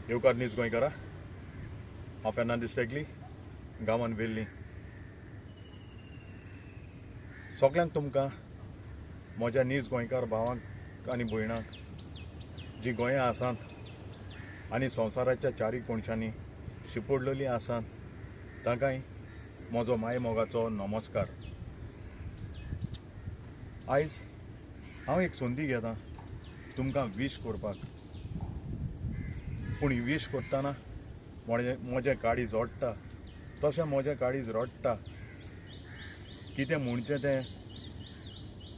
येवकार न्यूज गोंयकारा हांव फेर्नांदीस टेगली गांवांत वेल्लीं सगळ्यांक तुमकां म्हज्या न्यूज गोंयकार भावांक आनी भयणांक जी गोंयां आसात आनी संवसाराच्या चारी कोणशांनी शिंपडलेलीं आसात तांकांय म्हजो माय मोगाचो नमस्कार. आयज हांव एक संदी घेतां तुमकां विश करपाक, पूण ही विश करतना म्हजें काळीज ओडटा तशें म्हजें काळीज रडटा. कितें म्हणचें तें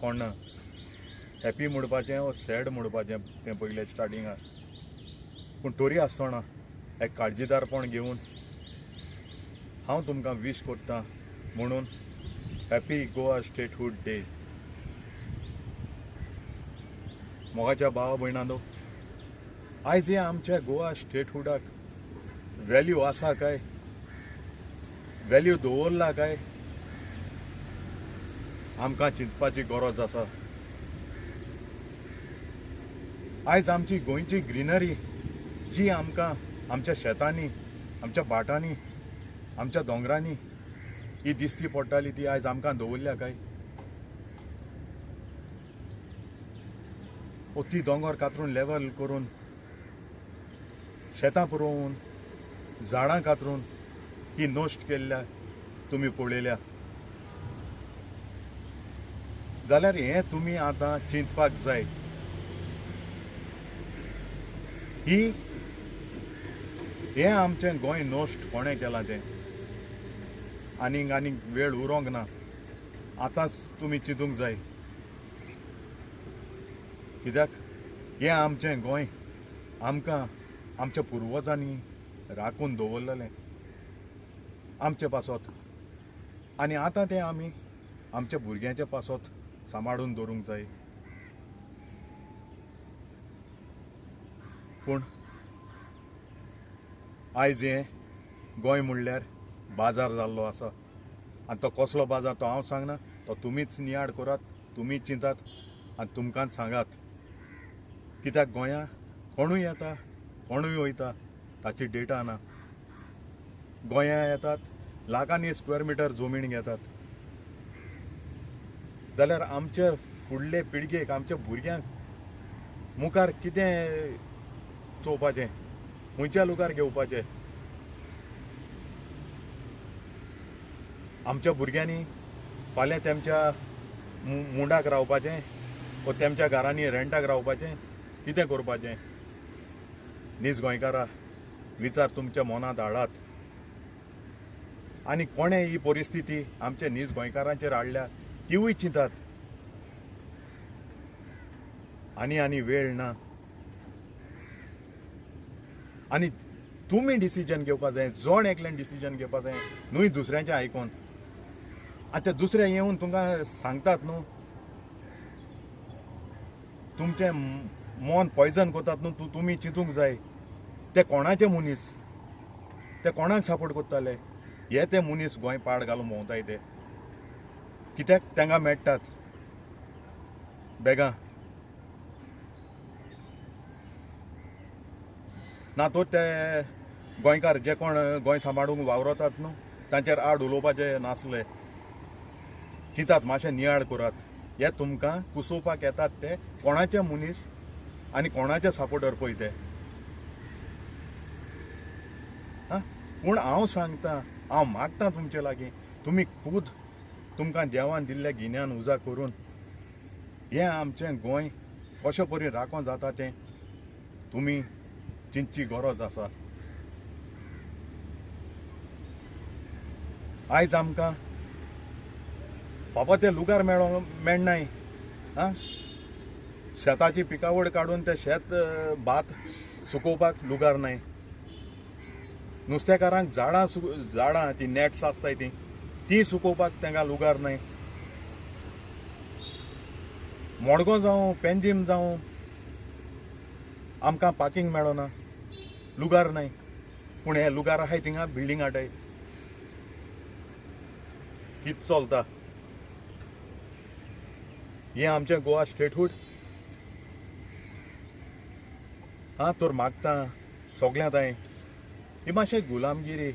कळना. हॅपी म्हणपाचें वो सॅड म्हणपाचें तें पयलें स्टार्टिंगाक. पूण तरी आसतना एक काळजीदारपण घेवन हांव तुमकां विश करतां म्हणून हॅपी गोवा स्टेटहूड डे. मोगाच्या भावा भयणांनो, आयज हे आमच्या गोवा स्टेटहूडाक व्हॅल्यू आसा काय, व्हॅल्यू दवरला काय, आमकां चिंतपाची गरज आसा. आयज आमची गोंयची ग्रीनरी जी आमकां आमच्या शेतांनी, आमच्या भाटांनी, आमच्या दोंगरांनी ही दिसती पडटाली ती आयज आमकां दवरल्या काय. ती दोंगर कातरून लेवल करून, शेतां पुरोवन, झाडां कातरून ही नश्ट केल्ल्या तुमी पळयल्या जाल्यार हें तुमी आतां चिंतपाक जाय. हें आमचें गोंय नश्ट कोणें केलां तें आनीक वेळ उरोंक ना. आतांच तुमी चिंतूंक जाय, कित्याक हें आमचें गोंय आमकां आमच्या पुर्वजांनी राखून दवरलेलें आमचे पासत, आनी आतां तें आमी आमच्या भुरग्यांच्या पासत सांबाळून दवरूंक जाय. पूण आयज हें गोंय म्हणल्यार बाजार जाल्लो आसा, आनी तो कसलो बाजार तो हांव सांगना, तो तुमीच नियाळ करात, तुमीच चिंतात आनी तुमकांच सांगात. कित्याक गोंयां कोणूय येता कोणूय वयता ताची डेटा ना. गोंयां येतात, लाखांनी स्क्वेअर मिटर जमीन घेतात, जाल्यार आमचे फुडले पिळगेक, आमच्या भुरग्यांक मुखार कितें चोवपाचें, खंयच्या लुकार घेवपाचें. आमच्या भुरग्यांनी फाल्यां तेमच्या मुंडाक रावपाचें वा तेमच्या घरांनी रेंटाक रावपाचें, कितें करपाचें. न्हीज गोंयकारा, विचार तुमच्या मनांत हाडात. आनी कोणें ही परिस्थिती आमच्या न्हीज गोंयकारांचेर हाडल्या तिवूय चिंतात. आनी वेळ ना. आनी तुमी डिसिजन घेवपाक जाय, जोण एकल्यान डिसिजन घेवपाक जाय, न्हूय दुसऱ्यांचें आयकोन. आतां दुसरे येवन तुमकां सांगतात न्हू, तुमचें मन पॉयजन करतात न्हू, तुमी चिंतूंक जाय ते कोणाचे मनीस, ते कोणाक सपोर्ट करताले. हे ते मनीस गोंय पाड घालून भोंवताय ते, कित्याक तांकां मेळटात बेगां. ना तो ते गोंयकार जे कोण गोंय सांबाळूंक वावरतात न्हू तांचेर आड उलोवपाचें नासलें. चिंतात, मातशें नियाळ करात. हे तुमकां कुसोवपाक येतात ते कोणाचे मनीस आनी कोणाचे सपोर्टर पळय ते. पूण हांव सांगतां, हांव मागतां तुमचे लागीं, तुमी खूद तुमकां देवान दिल्ल्या गिन्यान उजा करून हें आमचें गोंय कशें परी राखों जाता तें तुमी चिंतची गरज आसा. आयज आमकां बाबा ते लुगार मेळनाय. शेताची पिकावळ काडून ते शेत भात सुकोवपाक लुगार नाय. नुस्तेकारांक झाडां ती नॅट्स आसताय ती सुकोवपाक तांकां लुगार नाय. मडगो जावं पेंजीम जावं आमकां पार्किंग मेळना, लुगार नाय. पूण हे लुगार आहाय थिंगा बिल्डींग हाटाय. कितें चलता हें आमचें गोवा स्टेटहूड. तर मागतां सगळ्यांत हांवें ही मातशें गुलामगिरी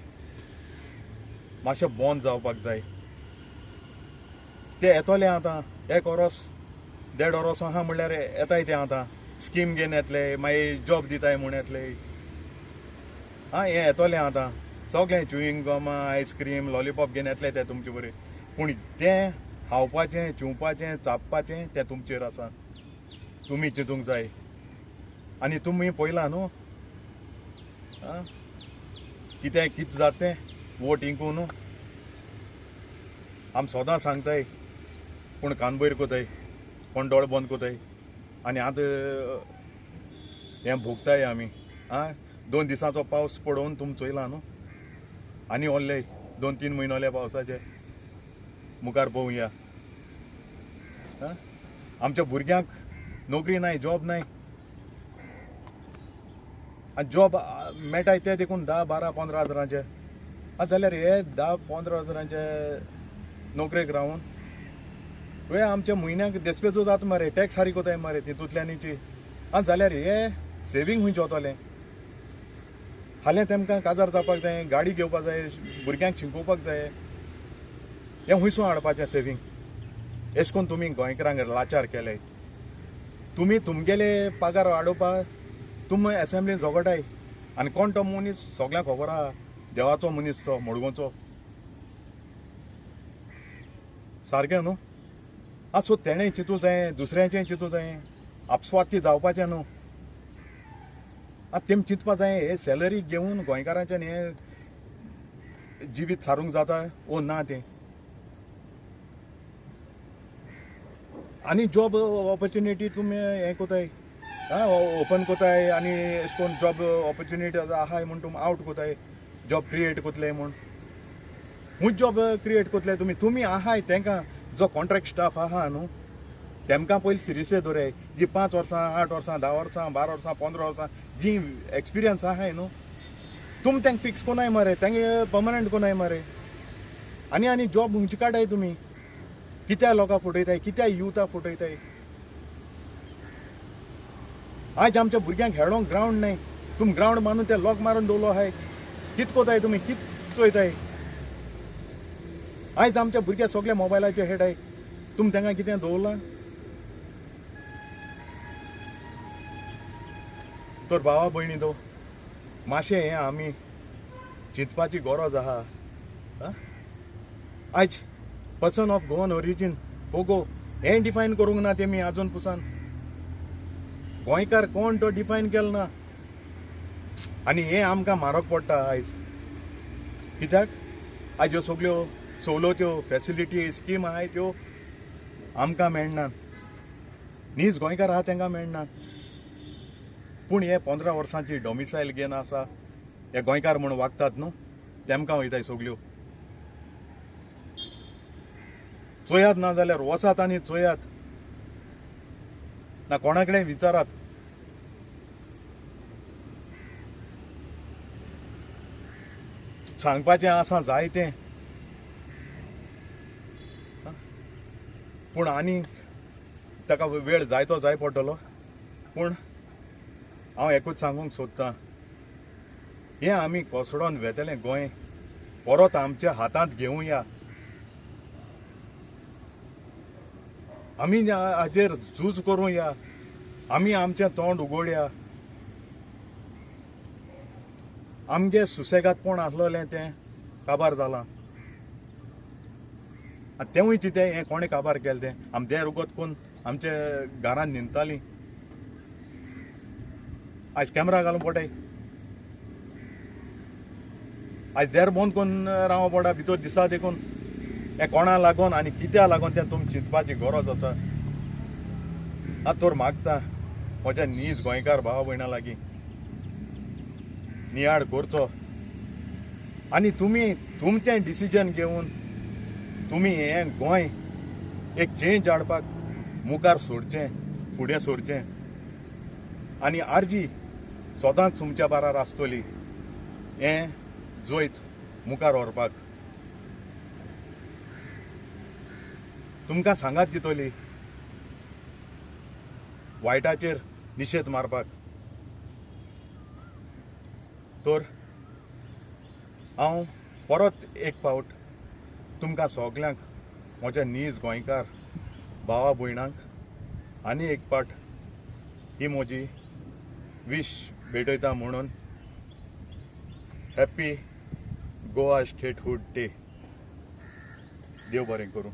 मातशें बंद जावपाक जाय. ते येतले आतां 1 वरोस 1.5 वरोस आहा म्हणल्यार येताय ते आतां स्कीम घेवन येतले, मागीर जॉब दिताय म्हूण येतले. हें येतलें आतां सगळें च्युईंग गम आयस्क्रीम लॉलीपॉप घेवन येतले ते तुमचे बरें. पूण तें खावपाचें चिवपाचें चापपाचें तें तुमचेर आसा. तुमी चिंतूंक जाय. आनी तुमी पळयलां न्हू कितें जाता तें वोट इंकून आमी सोदां सांगताय पूण कानबैर कोताय, कोण दोळे बंद कोताय. आनी आतां हें भोगताय आमी. 2 दिसांचो पावस पडोवन तुमी चोयलां न्हू. आनी व्हरले 2-3 म्हयनोले पावसाचे मुखार पळोवया. आमच्या भुरग्यांक नोकरी नाय, जॉब नाय. आनी जॉब मेळटाय ते देखून 10-12-15 हजारांचे. जाल्यार हे 10-15 हजारांचे नोकरेक रावून हे आमच्या म्हयन्याक देस्पेजो जाता मरे. टॅक्स सारी कोताय मरे तितूंतल्यानीची. जाल्यार हे सेवींग खंयचे वतलें. हालें तेमकां काजार जावपाक जाय, गाडी घेवपाक जाय, भुरग्यांक शिकोवपाक जाय. हें खंयसून हाडपाचें सेवींग. अशें करून तुमी गोंयकारांक लाचार केले. तुमी तुमगेले पगार वाडोवपाक तुमी एसेंब्लीन झगडाय. आनी कोण तो मनीस सगळ्यांक खबर आहा देवाचो मनीस तो मडगांवचो. सारकें न्हू. सो तेणें चिंतूं जाय, दुसऱ्याचें चिंतूं जाय. आपस्वार्थी जावपाचें न्हू. तेम चिंतपा जाय हे सॅलरी घेवन गोंयकारांच्यान हें जिवीत सारूंक जाता वो ना तें. आनी जॉब ऑपॉर्च्युनिटी तुमी हें कोताय ओपन कोताय आनी अशें करून जॉब ऑपॉर्च्युनिटी आहाय म्हूण तुमी आवट कोताय. जॉब क्रिएट कोतले म्हूण खूंय जॉब क्रिएट कोतले तुमी आहाय तेंकां जो कॉन्ट्रॅक्ट स्टाफ आहा न्हू तेमकां पयलीं सिरियसे दवराय. जी 5 वर्सां 8 वर्सां 10 वर्सां 12 वर्सां 15 वर्सां जी एक्सपिरियन्स आहाय न्हू तुमी तेंक फिक्स कोनाय मरे, तेंगे पर्मनंट कोनाय मरे. आनी जॉब खंयची काडाय तुमी. कित्या लोकां फटयताय, कित्या युथा फटयताय. आयज आमच्या भुरग्यांक खेळोंक ग्रावंड नाय. तुमी ग्रावंड बांदून ते लॉक मारून दवरलो आहाय. कित कोताय तुमी, कित चोयताय. आयज आमच्या भुरगे सगळे मोबायलाचेर खेळटाय. तुमी तेंकां कितें दवरलां. तर भावा भयणी तो मातशें हें आमी चिंतपाची गरज आहा. आयज person of Goan origin Pogo हें डिफायन करूंक ना तेमी आजून पुसान. गोंयकार कोण तो डिफायन केलो ना. आनी हें आमकां म्हारग पडटा आयज. कित्याक आयज ह्यो सगळ्यो सवलत्यो फॅसिलिटी स्कीम आहाय त्यो आमकां मेळनात. नीज गोंयकार आहा तेंकां मेळनात. पूण हे 15 वर्सांची डॉमिसायल घेवन आसा हे गोंयकार म्हूण वागतात न्हू तेमकां वयताय सगळ्यो. चोयात ना जाल्यार वसात आनी चोयात ना कोणा कडेन विचारात. सांगपाचें आसा जायतें पूण आनी ताका वेळ जायतो जाय पडटलो. पूण हांव एकूच सांगूंक सोदतां हें आमी कोसडोन वेतलें गोंय परत आमच्या हातांत घेवया. आमी हाजेर झूज करूया. आमी आमचें तोंड उगडया. आमगे सुसेगादपण आसलोलें तें काबार जालां. तेंवूय चितें हें कोणें काबार केलें तें. आमी देर उगत करून आमच्या घरांत न्हिदतालीं. आयज कॅमेरा घालून पडटाय. आयज देर बंद करून रावो पडटा भितर दिसा देखून. हें कोणा लागून आनी कित्या लागून तें तुमी चिंतपाची गरज आसा. तर मागता म्हज्या नीज गोंयकार भावा भयणां लागीं नियाळ करचो आनी तुमी तुमचें डिसिजन घेवन तुमी हें गोंय एक चेंज हाडपाक मुखार सोडचें, फुडें सोडचें. आनी आर्जी सदांच तुमच्या बारार आसतली हें जोयत मुखार व्हरपाक. तुमकां सांगात दितली वायटाचेर निशेध मारपाक. तर हांव परत एक फावट तुमकां सगल्यांक म्हज्या नीज गोंयकार भावा भयणांक आनी एक पाट ही म्हजी विश भेटयता म्हणून हॅप्पी गोवा स्टेटहूड डे. देव बरें करूं.